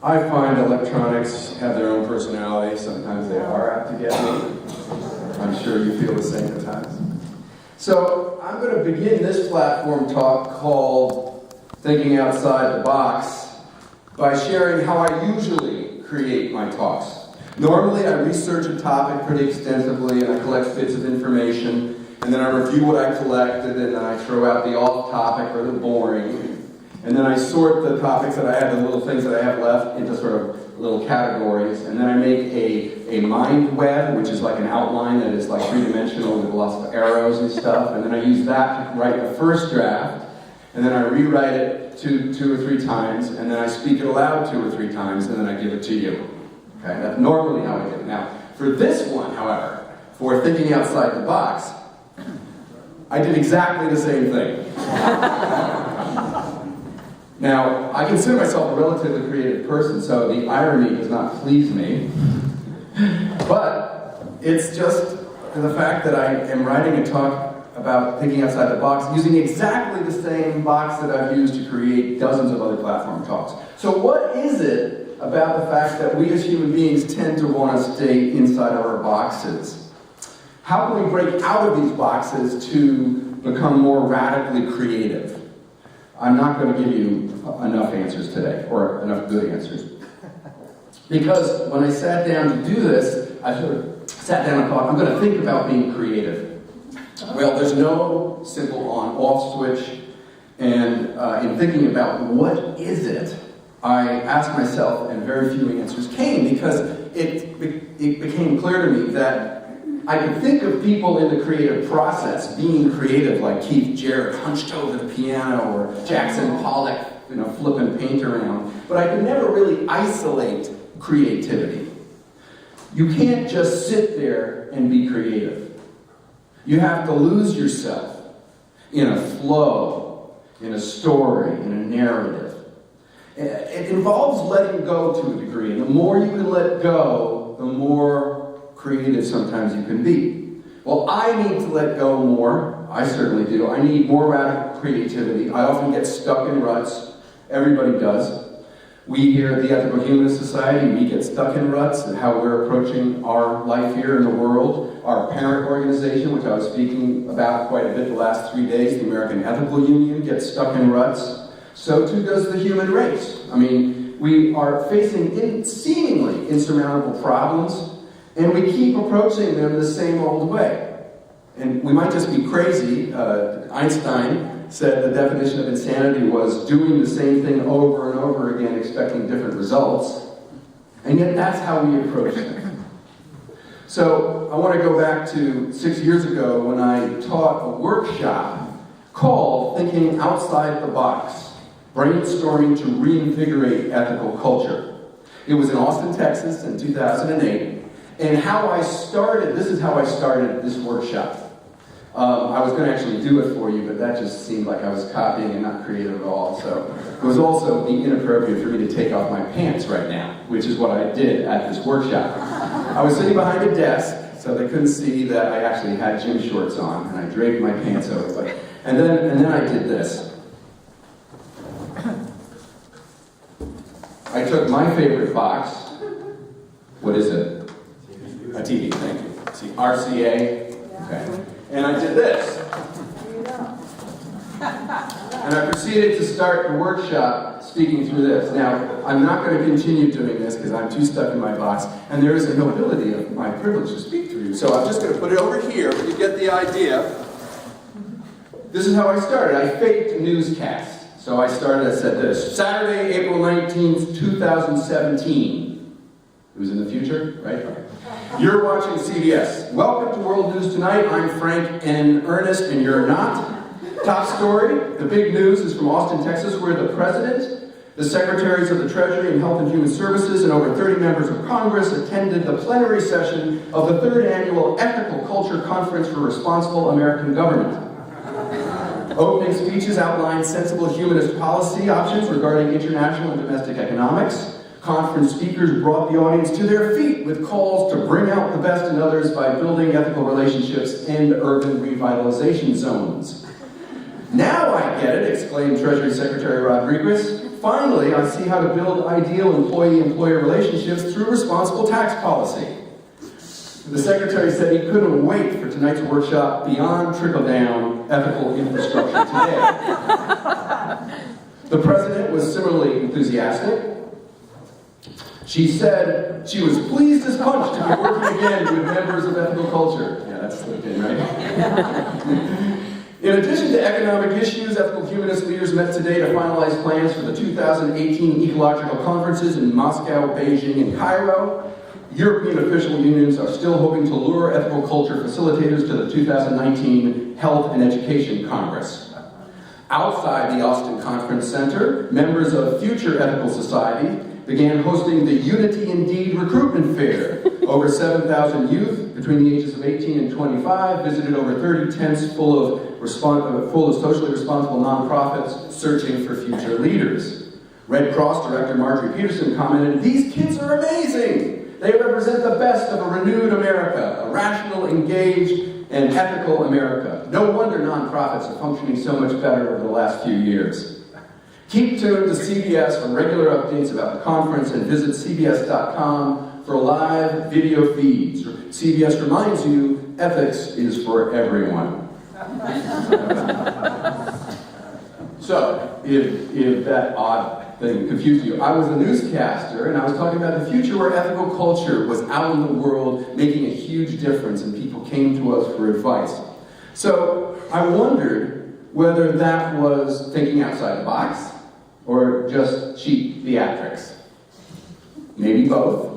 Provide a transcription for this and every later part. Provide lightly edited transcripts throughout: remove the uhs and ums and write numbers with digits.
I find electronics have their own personality. Sometimes they are out to get me. I'm sure you feel the same at times. So I'm going to begin this platform talk called Thinking Outside the Box by sharing how I usually create my talks. Normally I research a topic pretty extensively and I collect bits of information, and then I review what I collected and then I throw out the off-topic or the boring. And then I sort the topics that I have, the little things that I have left, into sort of little categories. And then I make a mind web, which is like an outline that is like three-dimensional with lots of arrows and stuff. And then I use that to write the first draft. And then I rewrite it two or three times. And then I speak it aloud 2 or 3 times. And then I give it to you. Okay, that's normally how I do it. Now, for this one, however, for Thinking Outside the Box, I did exactly the same thing. Now, I consider myself a relatively creative person, so the irony does not please me. But it's just the fact that I am writing a talk about thinking outside the box using exactly the same box that I've used to create dozens of other platform talks. So what is it about the fact that we as human beings tend to want to stay inside our boxes? How can we break out of these boxes to become more radically creative? I'm not going to give you enough answers today, or enough good answers. Because when I sat down to do this, I sort of sat down and thought, I'm going to think about being creative. Well, there's no simple on-off switch, and in thinking about what is it, I asked myself, and very few answers came, because it became clear to me that I could think of people in the creative process being creative, like Keith Jarrett hunched over the piano, or Jackson Pollock, flipping paint around. But I could never really isolate creativity. You can't just sit there and be creative. You have to lose yourself in a flow, in a story, in a narrative. It involves letting go to a degree, and the more you can let go, the more creative sometimes you can be. Well, I need to let go more. I certainly do. I need more radical creativity. I often get stuck in ruts. Everybody does. We here at the Ethical Humanist Society, we get stuck in ruts and how we're approaching our life here in the world. Our parent organization, which I was speaking about quite a bit the last 3 days, the American Ethical Union, gets stuck in ruts. So too does the human race. I mean, we are facing seemingly insurmountable problems, and we keep approaching them the same old way. And we might just be crazy. Einstein said the definition of insanity was doing the same thing over and over again, expecting different results. And yet that's how we approach them. So I want to go back to 6 years ago when I taught a workshop called Thinking Outside the Box, Brainstorming to Reinvigorate Ethical Culture. It was in Austin, Texas in 2008. And this is how I started this workshop. I was going to actually do it for you, but that just seemed like I was copying and not creative at all. So it was also inappropriate for me to take off my pants right now, which is what I did at this workshop. I was sitting behind a desk, so they couldn't see that I actually had gym shorts on, and I draped my pants over. And then I did this. I took my favorite box. What is it? A TV, thank you. See, RCA. Okay. And I did this. And I proceeded to start the workshop speaking through this. Now, I'm not going to continue doing this because I'm too stuck in my box, and there is a nobility of my privilege to speak through you. So I'm just going to put it over here, but you get the idea. This is how I started. I faked a newscast. So I said this, Saturday, April 19th, 2017. It was in the future, right? Okay. You're watching CBS. Welcome to World News Tonight. I'm Frank and Ernest, and you're not. Top story, the big news is from Austin, Texas, where the President, the Secretaries of the Treasury and Health and Human Services, and over 30 members of Congress attended the plenary session of the 3rd Annual Ethical Culture Conference for Responsible American Government. Opening speeches outlined sensible humanist policy options regarding international and domestic economics. Conference speakers brought the audience to their feet with calls to bring out the best in others by building ethical relationships in urban revitalization zones. Now I get it, exclaimed Treasury Secretary Rodriguez. Finally, I see how to build ideal employee-employer relationships through responsible tax policy. The secretary said he couldn't wait for tonight's workshop, Beyond Trickle-Down Ethical Infrastructure Today. The president was similarly enthusiastic. She said she was pleased as punch to be working again with members of ethical culture. Yeah, that's slipped in, right? In addition to economic issues, ethical humanist leaders met today to finalize plans for the 2018 ecological conferences in Moscow, Beijing, and Cairo. European official unions are still hoping to lure ethical culture facilitators to the 2019 Health and Education Congress. Outside the Austin Conference Center, members of Future Ethical Society began hosting the Unity Indeed Recruitment Fair. Over 7,000 youth between the ages of 18 and 25 visited over 30 tents full of socially responsible nonprofits searching for future leaders. Red Cross Director Marjorie Peterson commented, "These kids are amazing. They represent the best of a renewed America, a rational, engaged, and ethical America. No wonder nonprofits are functioning so much better over the last few years." Keep tuned to CBS for regular updates about the conference and visit cbs.com for live video feeds. CBS reminds you, ethics is for everyone. So, if that odd thing confused you, I was a newscaster and I was talking about the future where ethical culture was out in the world making a huge difference and people came to us for advice. So, I wondered whether that was thinking outside the box or just cheap theatrics. Maybe both.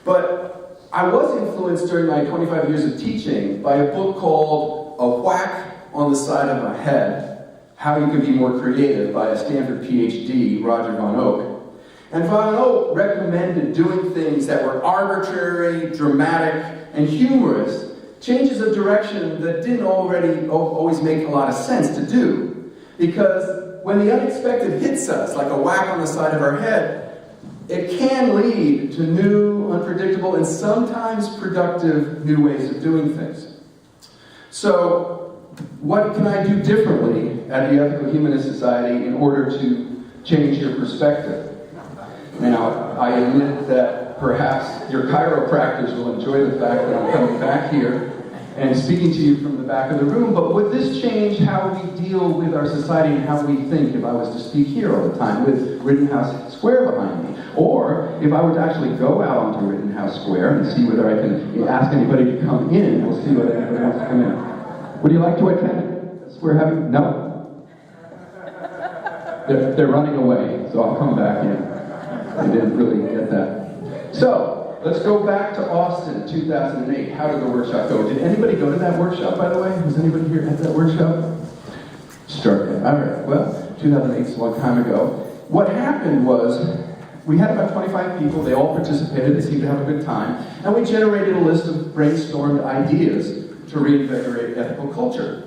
But I was influenced during my 25 years of teaching by a book called A Whack on the Side of My Head, How You Can Be More Creative by a Stanford PhD, Roger Von Oak. And Von Oak recommended doing things that were arbitrary, dramatic, and humorous, changes of direction that didn't always make a lot of sense to do. Because when the unexpected hits us, like a whack on the side of our head, it can lead to new, unpredictable, and sometimes productive new ways of doing things. So, what can I do differently at the Ethical Humanist Society in order to change your perspective? Now, I admit that perhaps your chiropractors will enjoy the fact that I'm coming back here and speaking to you from the back of the room, but would this change how we deal with our society and how we think if I was to speak here all the time with Rittenhouse Square behind me? Or if I were to actually go out onto Rittenhouse Square and see whether I can ask anybody to come in, we'll see whether anybody wants to come in. Would you like to attend Square Having? No? They're running away, so I'll come back in. I didn't really get that. So, let's go back to Austin, 2008. How did the workshop go? Did anybody go to that workshop, by the way? Was anybody here at that workshop? Struck it. All right. Well, 2008 is a long time ago. What happened was, we had about 25 people. They all participated. They seemed to have a good time. And we generated a list of brainstormed ideas to reinvigorate ethical culture.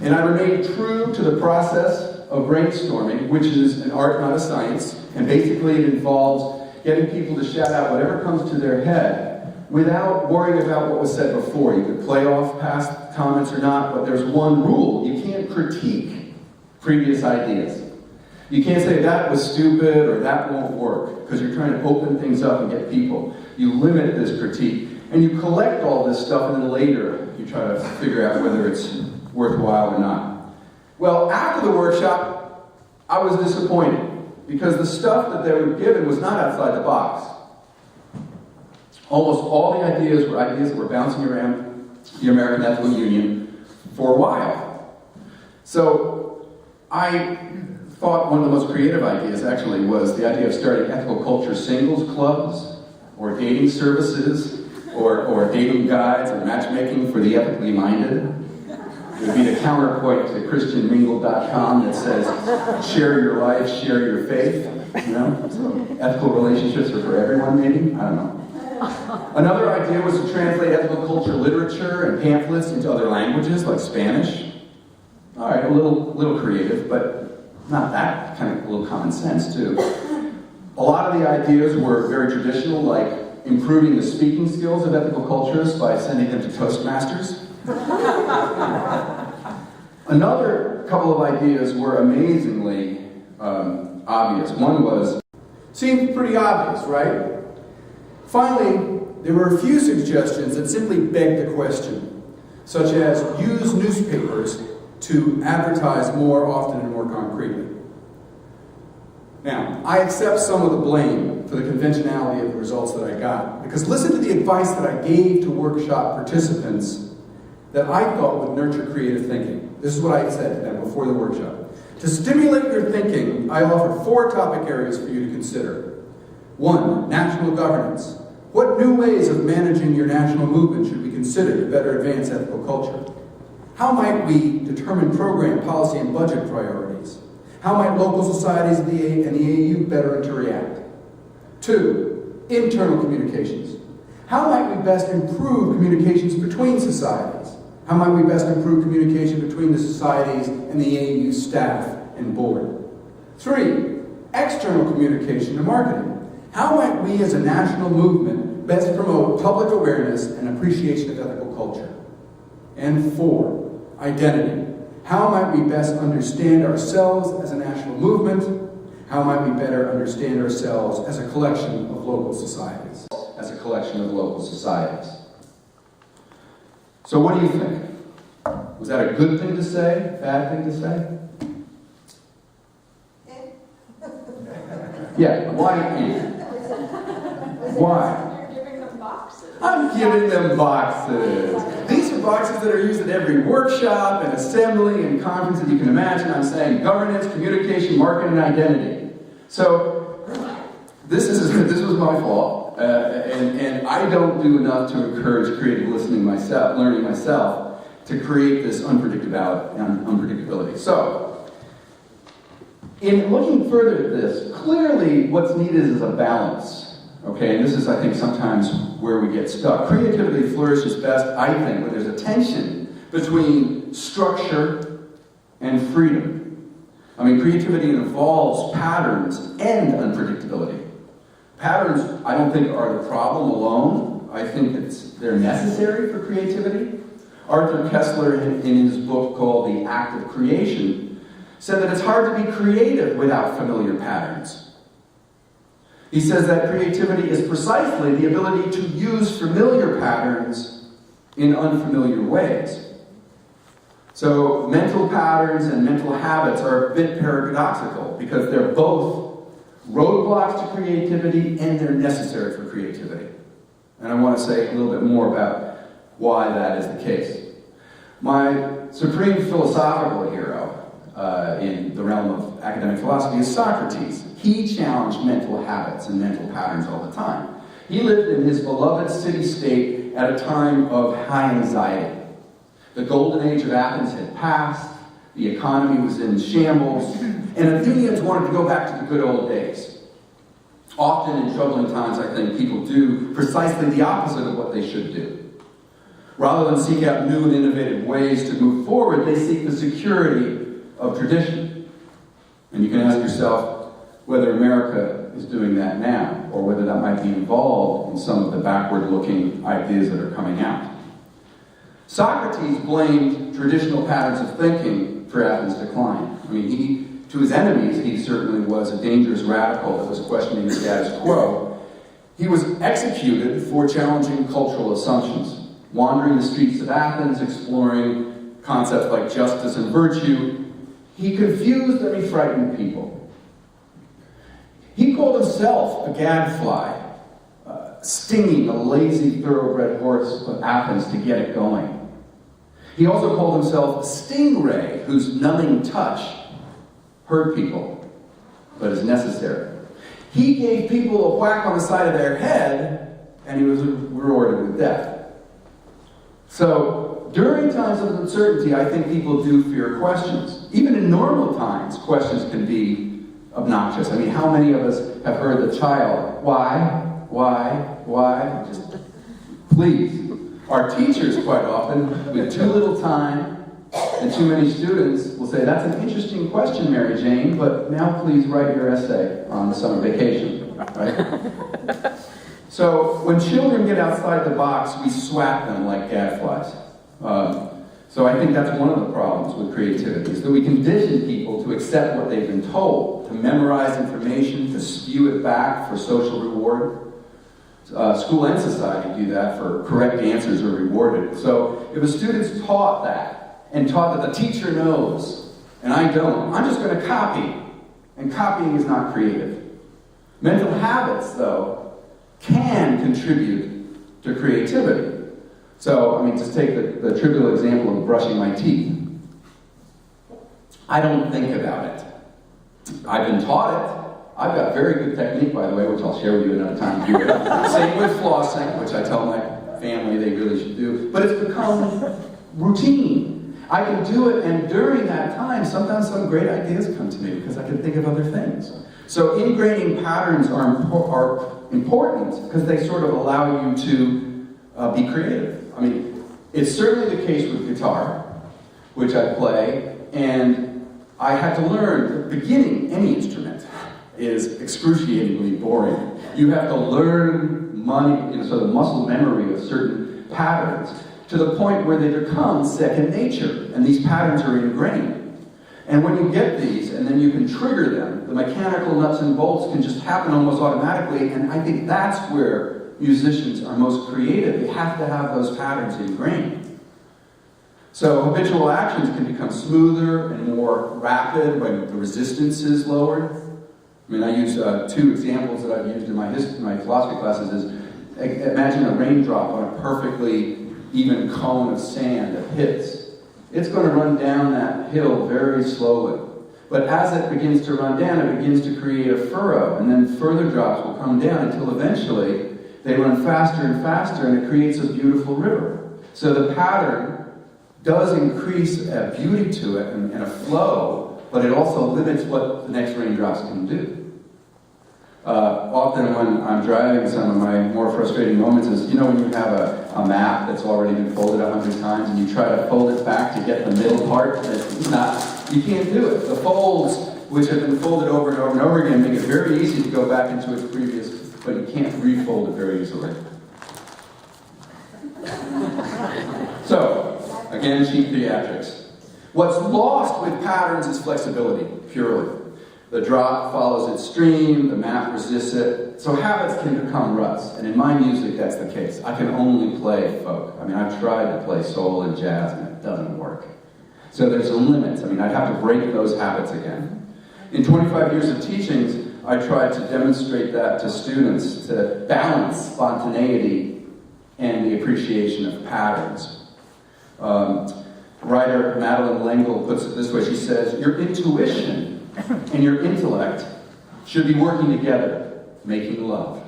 And I remained true to the process of brainstorming, which is an art, not a science. And basically it involves getting people to shout out whatever comes to their head without worrying about what was said before. You could play off past comments or not, but there's one rule. You can't critique previous ideas. You can't say that was stupid or that won't work, because you're trying to open things up and get people. You limit this critique, and you collect all this stuff, and then later you try to figure out whether it's worthwhile or not. Well, after the workshop, I was disappointed, because the stuff that they were given was not outside the box. Almost all the ideas were ideas that were bouncing around the American Ethical Union for a while. So I thought one of the most creative ideas actually was the idea of starting ethical culture singles clubs, or dating services, or dating guides, or matchmaking for the ethically minded. It would be the counterpoint to christianmingle.com that says, share your life, share your faith. You know? So ethical relationships are for everyone, maybe? I don't know. Another idea was to translate ethical culture literature and pamphlets into other languages, like Spanish. All right, a little creative, but not that, kind of a little common sense, too. A lot of the ideas were very traditional, like improving the speaking skills of ethical cultures by sending them to Toastmasters. Another couple of ideas were amazingly obvious. One was, seemed pretty obvious, right? Finally, there were a few suggestions that simply begged the question, such as use newspapers to advertise more often and more concretely. Now, I accept some of the blame for the conventionality of the results that I got, because listen to the advice that I gave to workshop participants that I thought would nurture creative thinking. This is what I said to them before the workshop. To stimulate your thinking, I offer 4 topic areas for you to consider. 1, national governance. What new ways of managing your national movement should we consider to better advance ethical culture? How might we determine program, policy, and budget priorities? How might local societies and the AU better interact? 2, internal communications. How might we best improve communications between societies? How might we best improve communication between the societies and the AU staff and board? 3, external communication and marketing. How might we as a national movement best promote public awareness and appreciation of ethical culture? And 4, identity. How might we best understand ourselves as a national movement? How might we better understand ourselves as a collection of local societies? So what do you think? Was that a good thing to say? Bad thing to say? Yeah, why? Why? You're giving them boxes. I'm giving them boxes. These are boxes that are used at every workshop and assembly and conference that you can imagine. I'm saying governance, communication, marketing, and identity. So this was my fault, and I don't do enough to encourage creative learning myself, to create this unpredictability. So, in looking further at this, clearly what's needed is a balance. Okay, and this is, I think, sometimes where we get stuck. Creativity flourishes best, I think, when there's a tension between structure and freedom. I mean, creativity involves patterns and unpredictability. Patterns, I don't think, are the problem alone. I think they're necessary for creativity. Arthur Koestler, in his book called The Act of Creation, said that it's hard to be creative without familiar patterns. He says that creativity is precisely the ability to use familiar patterns in unfamiliar ways. So mental patterns and mental habits are a bit paradoxical because they're both roadblocks to creativity and they're necessary for creativity. And I want to say a little bit more about why that is the case. My supreme philosophical hero in the realm of academic philosophy is Socrates. He challenged mental habits and mental patterns all the time. He lived in his beloved city-state at a time of high anxiety. The golden age of Athens had passed, the economy was in shambles, and Athenians wanted to go back to the good old days. Often in troubling times, I think, people do precisely the opposite of what they should do. Rather than seek out new and innovative ways to move forward, they seek the security of tradition. And you can ask yourself whether America is doing that now, or whether that might be involved in some of the backward-looking ideas that are coming out. Socrates blamed traditional patterns of thinking for Athens' decline. I mean, to his enemies, he certainly was a dangerous radical that was questioning the status quo. He was executed for challenging cultural assumptions, wandering the streets of Athens, exploring concepts like justice and virtue. He confused and he frightened people. He called himself a gadfly, stinging a lazy thoroughbred horse of Athens to get it going. He also called himself a stingray, whose numbing touch hurt people, but is necessary. He gave people a whack on the side of their head, and he was rewarded with death. So, during times of uncertainty, I think people do fear questions. Even in normal times, questions can be obnoxious. I mean, how many of us have heard the child, why? Just, please. Our teachers, quite often, with too little time and too many students, will say, that's an interesting question, Mary Jane, but now please write your essay on the summer vacation, right? So, when children get outside the box, we swat them like gadflies. So I think that's one of the problems with creativity, is that we condition people to accept what they've been told. to memorize information, to spew it back for social reward. School and society do that for correct answers are rewarded. So if a student's taught that, and taught that the teacher knows, and I don't, I'm just going to copy. And copying is not creative. Mental habits, though, can contribute to creativity. So, I mean, just take the trivial example of brushing my teeth. I don't think about it. I've been taught it. I've got very good technique, by the way, which I'll share with you another time. Same with flossing, which I tell my family they really should do. But it's become routine. I can do it, and during that time, sometimes some great ideas come to me because I can think of other things. So ingraining patterns are important because they sort of allow you to be creative. I mean, it's certainly the case with guitar, which I play, and I had to learn, beginning any instrument is excruciatingly boring. You have to learn so the muscle memory of certain patterns to the point where they become second nature, and these patterns are ingrained. And when you get these, and then you can trigger them, the mechanical nuts and bolts can just happen almost automatically, and I think that's where musicians are most creative. They have to have those patterns ingrained. So habitual actions can become smoother and more rapid when the resistance is lowered. I mean, I use two examples that I've used in my philosophy classes is, imagine a raindrop on a perfectly even cone of sand that hits. It's going to run down that hill very slowly. But as it begins to run down, it begins to create a furrow, and then further drops will come down until eventually they run faster and faster, and it creates a beautiful river. So the pattern does increase a beauty to it and a flow, but it also limits what the next raindrops can do. Often when I'm driving, some of my more frustrating moments is, when you have a map that's already been folded 100 times and you try to fold it back to get the middle part, you can't do it. The folds, which have been folded over and over and over again, make it very easy to go back into its previous, but you can't refold it very easily. So, again, cheap theatrics. What's lost with patterns is flexibility, purely. The drop follows its stream, the map resists it. So habits can become ruts, and in my music that's the case. I can only play folk. I mean, I've tried to play soul and jazz, and it doesn't work. So there's a limit. I mean, I'd have to break those habits again. In 25 years of teachings, I tried to demonstrate that to students, to balance spontaneity and the appreciation of patterns. Writer Madeleine L'Engle puts it this way. She says, your intuition and your intellect should be working together, making love.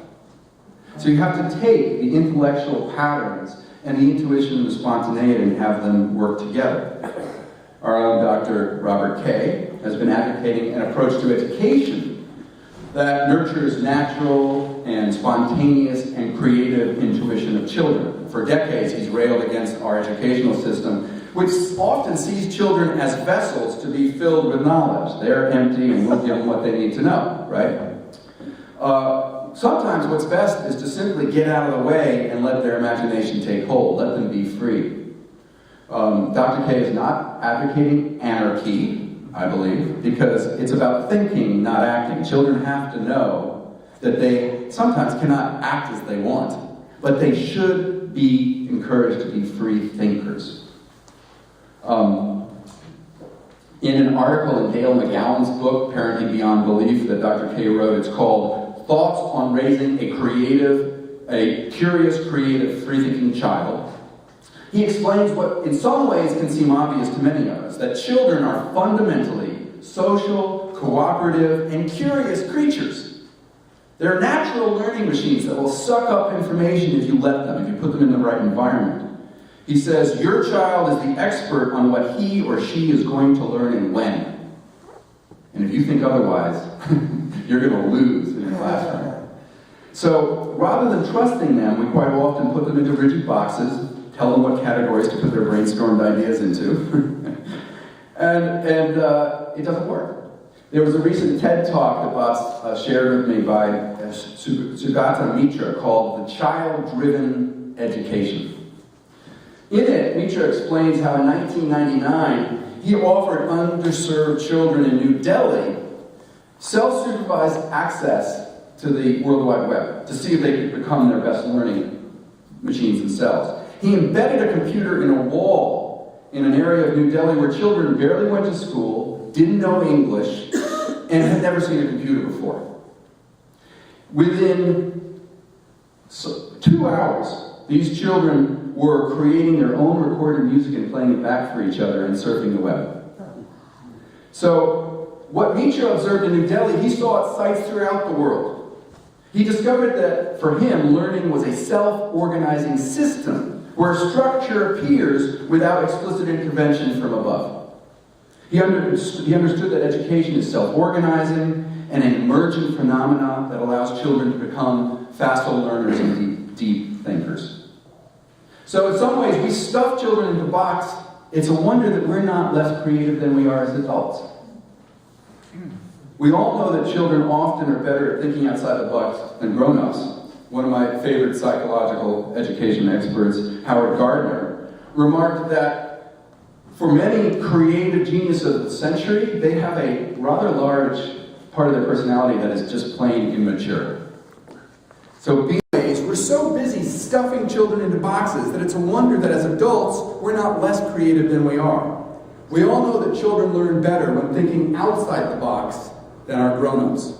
So you have to take the intellectual patterns and the intuition and the spontaneity and have them work together. Our own Dr. Robert Kay has been advocating an approach to education that nurtures natural and spontaneous and creative intuition of children. For decades, he's railed against our educational system, which often sees children as vessels to be filled with knowledge. They're empty and won't give them what they need to know, right? Sometimes what's best is to simply get out of the way and let their imagination take hold, let them be free. Dr. Kay is not advocating anarchy, I believe, because it's about thinking, not acting. Children have to know that they sometimes cannot act as they want, but they should be encouraged to be free thinkers. In an article in Dale McGowan's book, Parenting Beyond Belief, that Dr. Kay wrote, it's called Thoughts on Raising a Curious, Creative, Free-Thinking Child. He explains what in some ways can seem obvious to many of us, that children are fundamentally social, cooperative, and curious creatures. They're natural learning machines that will suck up information if you let them, if you put them in the right environment. He says, your child is the expert on what he or she is going to learn and when. And if you think otherwise, you're going to lose in your classroom. So rather than trusting them, we quite often put them into rigid boxes, tell them what categories to put their brainstormed ideas into, and it doesn't work. There was a recent TED Talk that was shared with me by Sugata Mitra called The Child-Driven Education. In it, Mitra explains how in 1999, he offered underserved children in New Delhi self-supervised access to the World Wide Web to see if they could become their best learning machines themselves. He embedded a computer in a wall in an area of New Delhi where children barely went to school, didn't know English, and had never seen a computer before. Within 2 hours, these children were creating their own recorded music and playing it back for each other and surfing the web. So, what Nietzsche observed in New Delhi, he saw at sites throughout the world. He discovered that, for him, learning was a self-organizing system where structure appears without explicit intervention from above. He understood that education is self-organizing and an emergent phenomenon that allows children to become facile learners and deep thinkers. So in some ways, we stuff children into a box. It's a wonder that we're not less creative than we are as adults. We all know that children often are better at thinking outside the box than grown-ups. One of my favorite psychological education experts, Howard Gardner, remarked that for many creative geniuses of the century, they have a rather large part of their personality that is just plain immature. So we're so busy stuffing children into boxes that it's a wonder that as adults, we're not less creative than we are. We all know that children learn better when thinking outside the box than our grown-ups.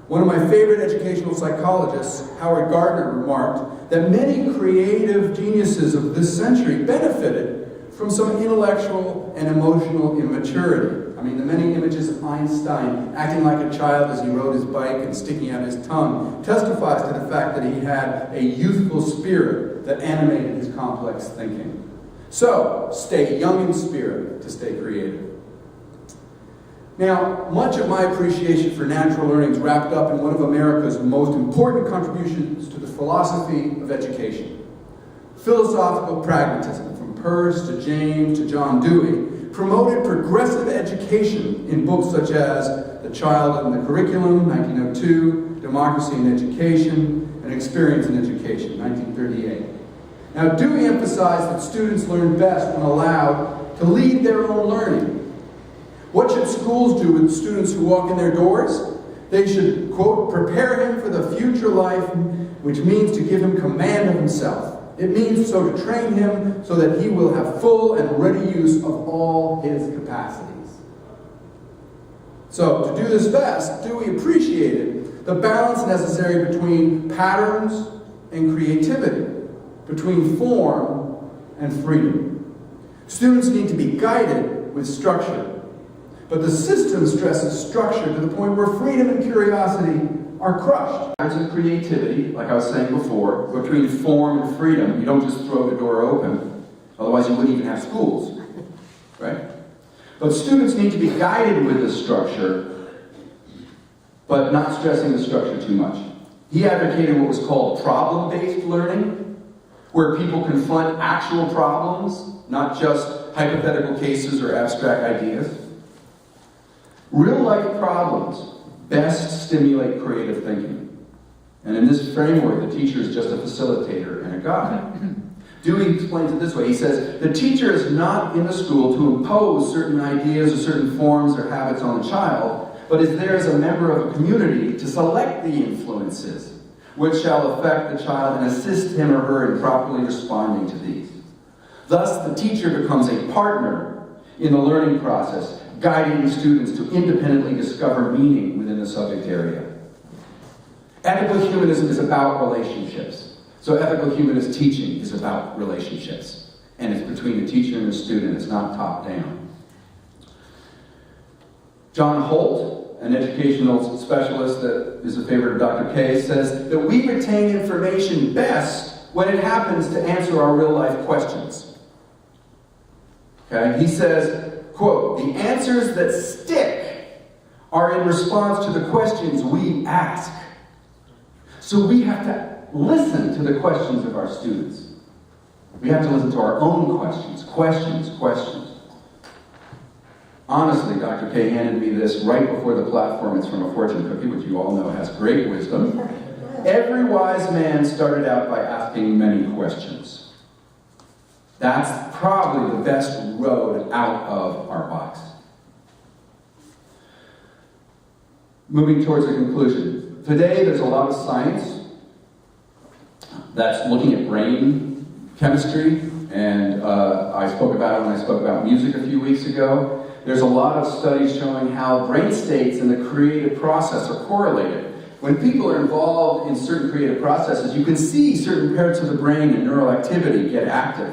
One of my favorite educational psychologists, Howard Gardner, remarked that many creative geniuses of this century benefited from some intellectual and emotional immaturity. I mean, the many images of Einstein acting like a child as he rode his bike and sticking out his tongue testifies to the fact that he had a youthful spirit that animated his complex thinking. So, stay young in spirit to stay creative. Now, much of my appreciation for natural learning is wrapped up in one of America's most important contributions to the philosophy of education. Philosophical pragmatism, from Peirce to James to John Dewey, promoted progressive education in books such as The Child and the Curriculum, 1902, Democracy in Education, and Experience in Education, 1938. Now, Dewey emphasized that students learn best when allowed to lead their own learning. What should schools do with students who walk in their doors? They should, quote, prepare him for the future life, which means to give him command of himself. It means so to train him so that he will have full and ready use of all his capacities. So, to do this best, Dewey appreciated the balance necessary between patterns and creativity, between form and freedom. Students need to be guided with structure. But the system stresses structure to the point where freedom and curiosity are crushed. There's a creativity, like I was saying before, between form and freedom. You don't just throw the door open. Otherwise you wouldn't even have schools. Right? But students need to be guided with the structure, but not stressing the structure too much. He advocated what was called problem-based learning, where people confront actual problems, not just hypothetical cases or abstract ideas. Real-life problems best stimulate creative thinking. And in this framework, the teacher is just a facilitator and a guide. Dewey explains it this way. He says, the teacher is not in the school to impose certain ideas or certain forms or habits on the child, but is there as a member of a community to select the influences which shall affect the child and assist him or her in properly responding to these. Thus, the teacher becomes a partner in the learning process, guiding students to independently discover meaning within the subject area. Ethical humanism is about relationships. So ethical humanist teaching is about relationships. And it's between the teacher and the student. It's not top-down. John Holt, an educational specialist that is a favorite of Dr. Kay, says that we retain information best when it happens to answer our real-life questions. Okay? He says, quote, the answers that stick are in response to the questions we ask. So we have to listen to the questions of our students. We have to listen to our own questions. Honestly, Dr. Kay handed me this right before the platform. It's from a fortune cookie, which you all know has great wisdom. Every wise man started out by asking many questions. That's probably the best road out of our box. moving towards a conclusion. Today, there's a lot of science that's looking at brain chemistry, and I spoke about it when I spoke about music a few weeks ago. There's a lot of studies showing how brain states and the creative process are correlated. When people are involved in certain creative processes, you can see certain parts of the brain and neural activity get active.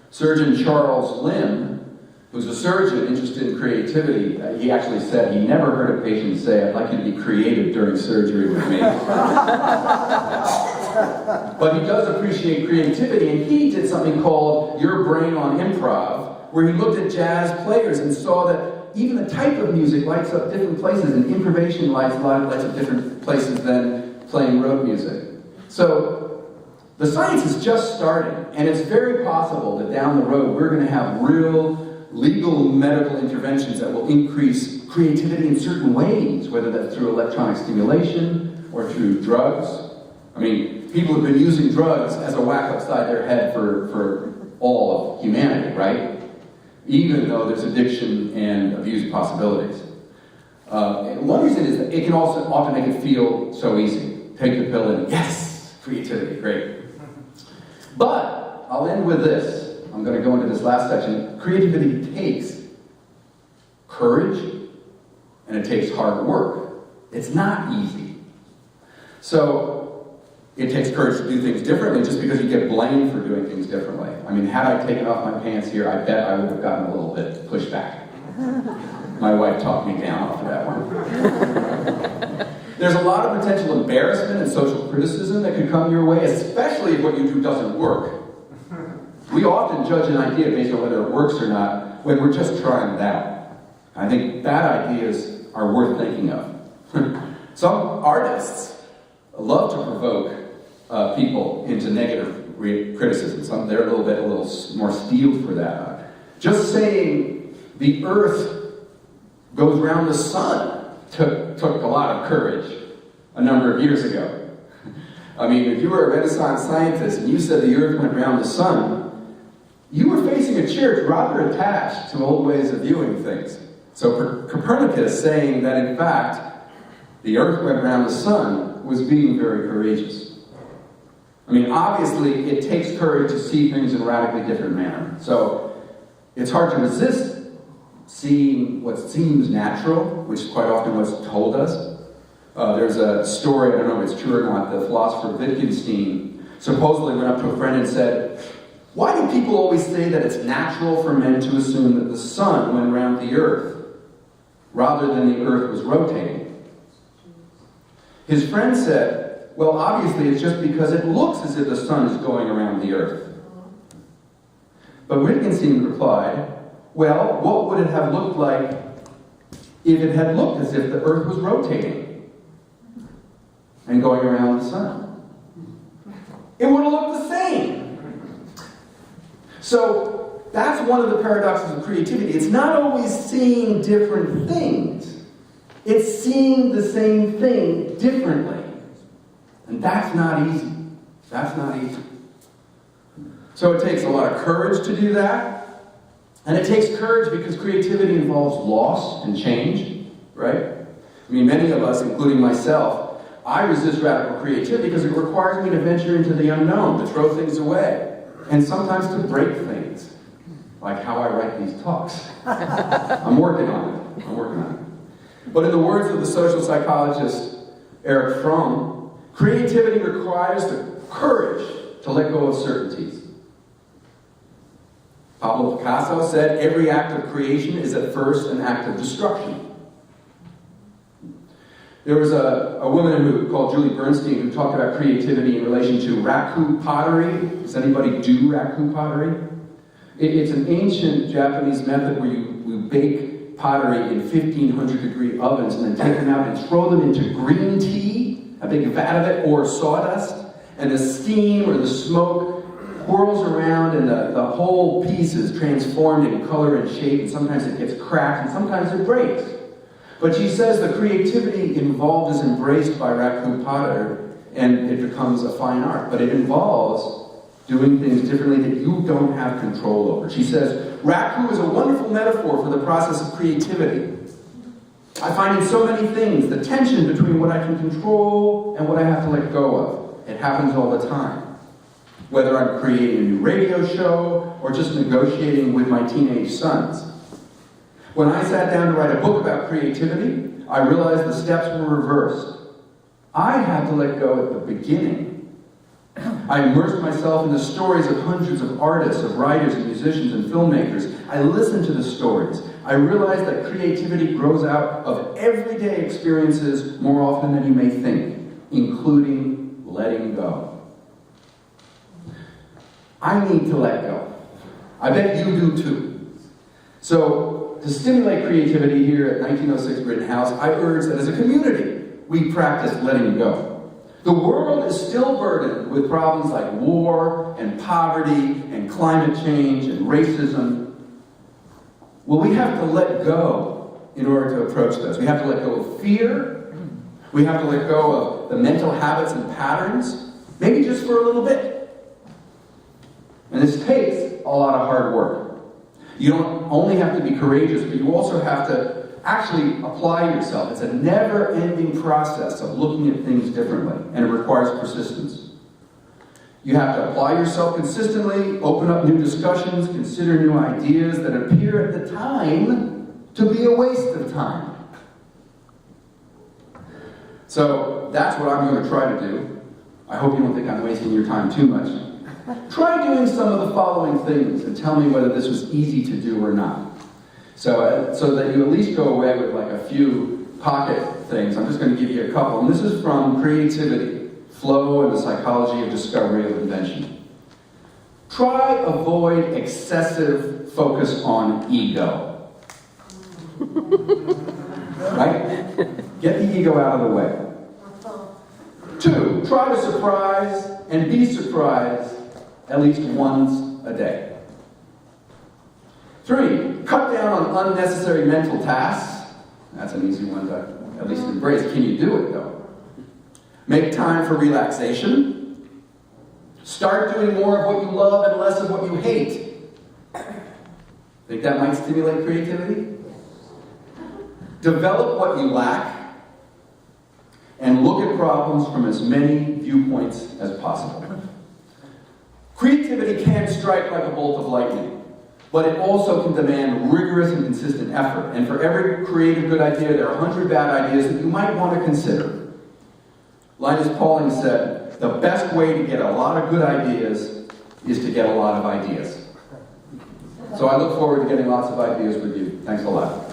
Surgeon Charles Limb, who's a surgeon interested in creativity, he actually said he never heard a patient say, "I'd like you to be creative during surgery with me." But he does appreciate creativity, and he did something called Your Brain on Improv, where he looked at jazz players and saw that even the type of music lights up different places, and improvisation lights up different places than playing road music. So the science is just starting, and it's very possible that down the road we're going to have real legal medical interventions that will increase creativity in certain ways, whether that's through electronic stimulation or through drugs. I mean, people have been using drugs as a whack upside their head for all of humanity, right? Even though there's addiction and abuse possibilities. One reason is that it can also often make it feel so easy. Take the pill and yes, creativity, great. But I'll end with this. I'm going to go into this last section. Creativity takes courage and it takes hard work. It's not easy. So it takes courage to do things differently just because you get blamed for doing things differently. I mean, had I taken off my pants here, I bet I would have gotten a little bit pushback. My wife talked me down off of that one. There's a lot of potential embarrassment and social criticism that could come your way, especially if what you do doesn't work. We often judge an idea based on whether it works or not when we're just trying it out. I think bad ideas are worth thinking of. Some artists love to provoke people into negative criticism. They're a little more steeled for that. Just saying the earth goes around the sun took a lot of courage a number of years ago. I mean, if you were a Renaissance scientist and you said the earth went around the sun, you were facing a church rather attached to old ways of viewing things. So Copernicus saying that in fact the earth went around the sun was being very courageous. I mean, obviously it takes courage to see things in a radically different manner. So it's hard to resist seeing what seems natural, which is quite often what's told us. There's a story, I don't know if it's true or not, the philosopher Wittgenstein supposedly went up to a friend and said, "Why do people always say that it's natural for men to assume that the sun went around the earth rather than the earth was rotating?" His friend said, "Well, obviously it's just because it looks as if the sun is going around the earth." But Wittgenstein replied, "Well, what would it have looked like if it had looked as if the earth was rotating and going around the sun? It would have looked the same." So that's one of the paradoxes of creativity. It's not always seeing different things. It's seeing the same thing differently. And that's not easy. That's not easy. So it takes a lot of courage to do that. And it takes courage because creativity involves loss and change, right? I mean, many of us, including myself, I resist radical creativity because it requires me to venture into the unknown, to throw things away, and sometimes to break things, like how I write these talks. I'm working on it. But in the words of the social psychologist Erich Fromm, creativity requires the courage to let go of certainties. Pablo Picasso said, "Every act of creation is at first an act of destruction." There was a woman called Julie Bernstein who talked about creativity in relation to raku pottery. Does anybody do raku pottery? It's an ancient Japanese method where you bake pottery in 1500-degree ovens and then take them out and throw them into green tea, a big vat of it, or sawdust, and the steam or the smoke whirls around and the whole piece is transformed in color and shape, and sometimes it gets cracked and sometimes it breaks. But she says the creativity involved is embraced by raku potter and it becomes a fine art. But it involves doing things differently that you don't have control over. She says, raku is a wonderful metaphor for the process of creativity. I find in so many things the tension between what I can control and what I have to let go of. It happens all the time. Whether I'm creating a new radio show or just negotiating with my teenage sons. When I sat down to write a book about creativity, I realized the steps were reversed. I had to let go at the beginning. I immersed myself in the stories of hundreds of artists, of writers and musicians and filmmakers. I listened to the stories. I realized that creativity grows out of everyday experiences more often than you may think, including letting go. I need to let go. I bet you do too. So, to stimulate creativity here at 1906 Rittenhouse, I urge that as a community, we practice letting go. The world is still burdened with problems like war and poverty and climate change and racism. Well, we have to let go in order to approach those. We have to let go of fear. We have to let go of the mental habits and patterns, maybe just for a little bit. And this takes a lot of hard work. You don't only have to be courageous, but you also have to actually apply yourself. It's a never-ending process of looking at things differently, and it requires persistence. You have to apply yourself consistently, open up new discussions, consider new ideas that appear at the time to be a waste of time. So that's what I'm going to try to do. I hope you don't think I'm wasting your time too much. Try doing some of the following things and tell me whether this was easy to do or not. So that you at least go away with like a few pocket things. I'm just going to give you a couple. And this is from Creativity, Flow, and the Psychology of Discovery of Invention. Try avoid excessive focus on ego. Right? Get the ego out of the way. 2, try to surprise and be surprised at least once a day. 3, cut down on unnecessary mental tasks. That's an easy one to at least embrace. Can you do it, though? Make time for relaxation. Start doing more of what you love and less of what you hate. Think that might stimulate creativity? Develop what you lack and look at problems from as many viewpoints as possible. Creativity can strike like a bolt of lightning, but it also can demand rigorous and consistent effort. And for every creative good idea, there are 100 bad ideas that you might want to consider. Linus Pauling said, the best way to get a lot of good ideas is to get a lot of ideas. So I look forward to getting lots of ideas with you. Thanks a lot.